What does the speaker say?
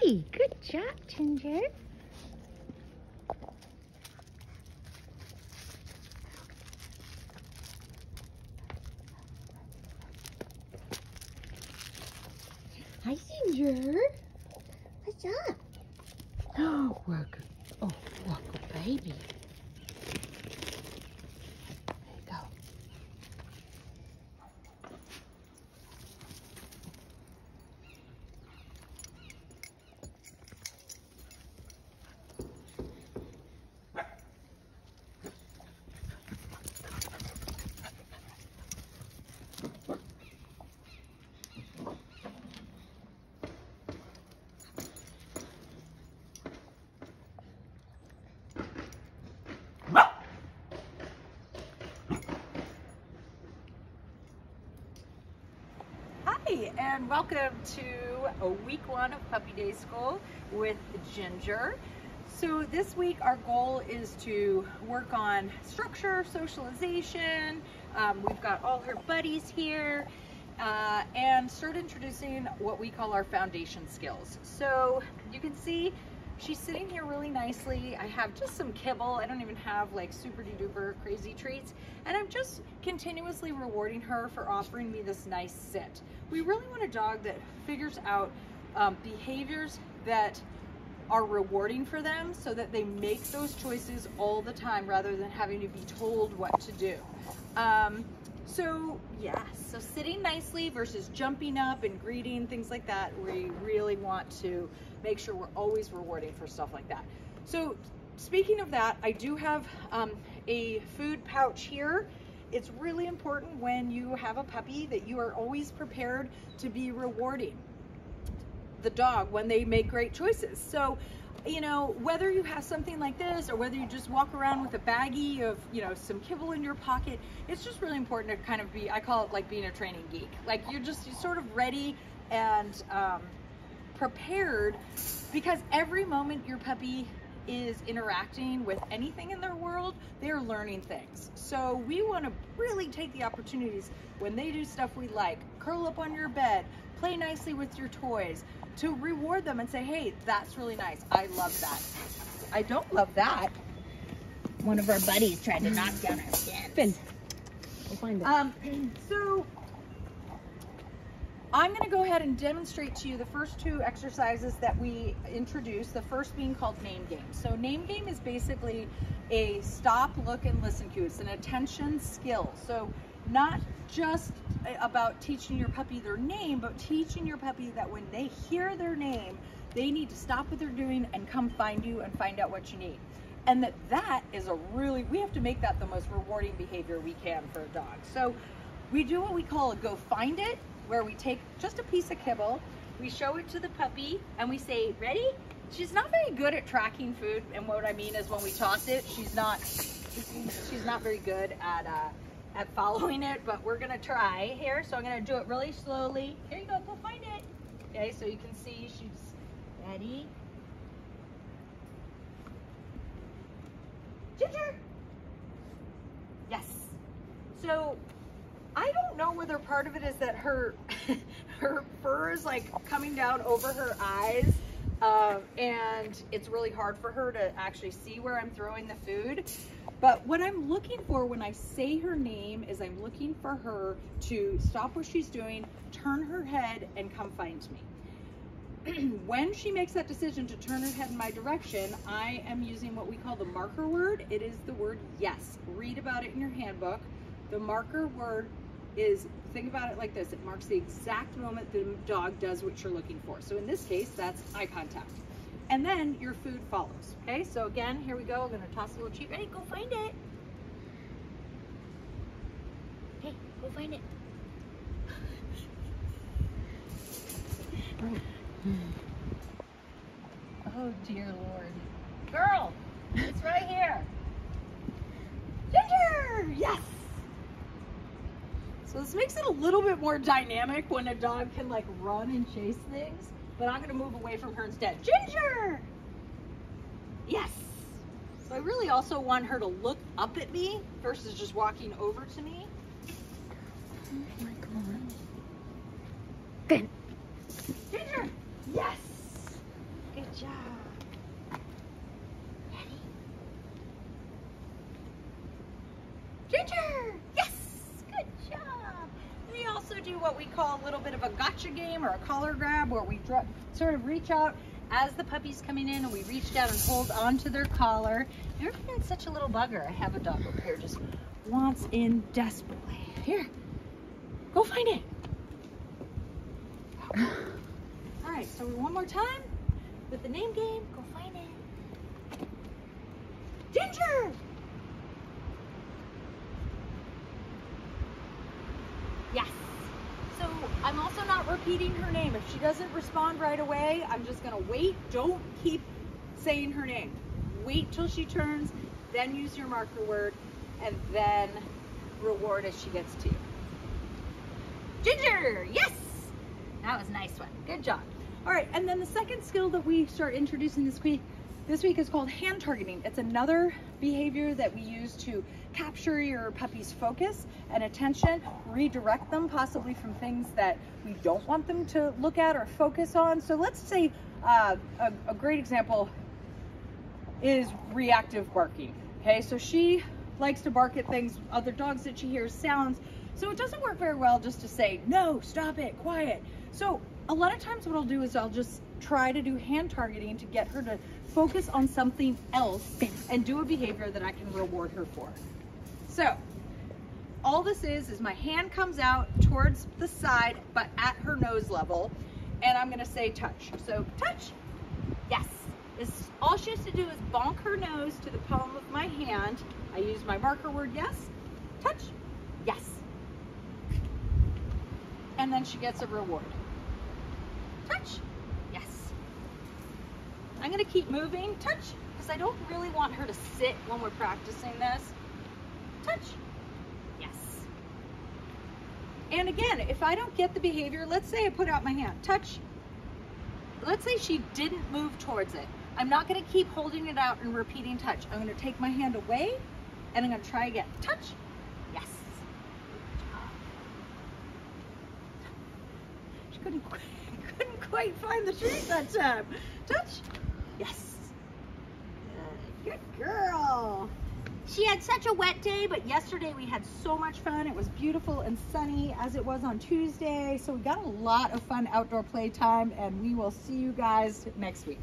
Hey, good job, Ginger. Hi, Ginger. What's up? Oh, welcome. Oh, welcome, baby. There you go. Hi, and welcome to week 1 of Puppy Day School with Ginger. So this week our goal is to work on structure, socialization. We've got all her buddies here and start introducing what we call our foundation skills. So you can see she's sitting here really nicely. I have just some kibble. I don't even have like super duper crazy treats. And I'm just continuously rewarding her for offering me this nice sit. We really want a dog that figures out behaviors that are rewarding for them so that they make those choices all the time rather than having to be told what to do. So sitting nicely versus jumping up and greeting, things like that. We really want to make sure we're always rewarding for stuff like that. So speaking of that, I do have a food pouch here. It's really important when you have a puppy that you are always prepared to be rewarding the dog when they make great choices. So, you know, whether you have something like this or whether you just walk around with a baggie of, you know, some kibble in your pocket, it's just really important to kind of be, I call it like being a training geek. Like you're sort of ready and prepared, because every moment your puppy is interacting with anything in their world, they're learning things. So we want to really take the opportunities when they do stuff we like, curl up on your bed, play nicely with your toys, to reward them and say, hey, that's really nice. I love that. I don't love that. One of our buddies tried to knock down our fence. Finn. We'll find it. So I'm going to go ahead and demonstrate to you the first 2 exercises that we introduced, the first being called name game. So name game is basically a stop, look, and listen cue. It's an attention skill. So not just about teaching your puppy their name, but teaching your puppy that when they hear their name, they need to stop what they're doing and come find you and find out what you need. And that is we have to make that the most rewarding behavior we can for a dog. So we do what we call a go find it, where we take just a piece of kibble, we show it to the puppy, and we say, ready? She's not very good at tracking food, and what I mean is when we toss it, she's not very good at following it, but we're gonna try here. So I'm gonna do it really slowly. Here you go find it. Okay, so you can see she's ready. Ginger! Yes. So I don't know whether part of it is that her fur is like coming down over her eyes, and it's really hard for her to actually see where I'm throwing the food. But what I'm looking for when I say her name is I'm looking for her to stop what she's doing, turn her head, and come find me. When she makes that decision to turn her head in my direction, I am using what we call the marker word. It is the word yes. Read about it in your handbook. The marker word is, think about it like this, it marks the exact moment the dog does what you're looking for. So in this case, that's eye contact. And then your food follows. Okay, so again, here we go. I'm gonna toss a little treat. Ready, go find it. Hey, go find it. Oh dear Lord. Girl, it's right here. Ginger, yes. So this makes it a little bit more dynamic when a dog can like run and chase things, but I'm gonna move away from her instead. Ginger! Yes! So I really also want her to look up at me versus just walking over to me. Oh my God. Good. Ginger! Yes! Good job. Ready? Ginger! Yes! Good job. We also do what we call a little bit of a gotcha game or a collar grab, where we sort of reach out as the puppy's coming in, and we reach down and hold onto their collar. You're being such a little bugger. I have a dog over here just wants in desperately. Here, go find it. All right, so one more time with the name game. Go find it. Ginger! Yes. So I'm also not repeating her name. If she doesn't respond right away, I'm just gonna wait. Don't keep saying her name. Wait till she turns, then use your marker word, and then reward as she gets to you. Ginger, yes! That was a nice one, good job. All right, and then the second skill that we start introducing this week is called hand targeting. It's another behavior that we use to capture your puppy's focus and attention, redirect them possibly from things that we don't want them to look at or focus on. So let's say a great example is reactive barking. Okay, so she likes to bark at things, other dogs that she hears, sounds. So it doesn't work very well just to say, no, stop it, quiet. So a lot of times what I'll do is I'll just try to do hand targeting to get her to focus on something else and do a behavior that I can reward her for. So all this is my hand comes out towards the side, but at her nose level, and I'm gonna say touch. So touch, yes. All she has to do is bonk her nose to the palm of my hand. I use my marker word, yes. Touch, yes. And then she gets a reward. Touch, yes. I'm gonna keep moving, touch, because I don't really want her to sit when we're practicing this. Touch, yes. And again, if I don't get the behavior, let's say I put out my hand, touch. Let's say she didn't move towards it. I'm not gonna keep holding it out and repeating touch. I'm gonna take my hand away and I'm gonna try again. Touch, yes. She couldn't quite find the treat that time. Touch, yes. Good girl. She had such a wet day, but yesterday we had so much fun. It was beautiful and sunny as it was on Tuesday. So we got a lot of fun outdoor playtime, and we will see you guys next week.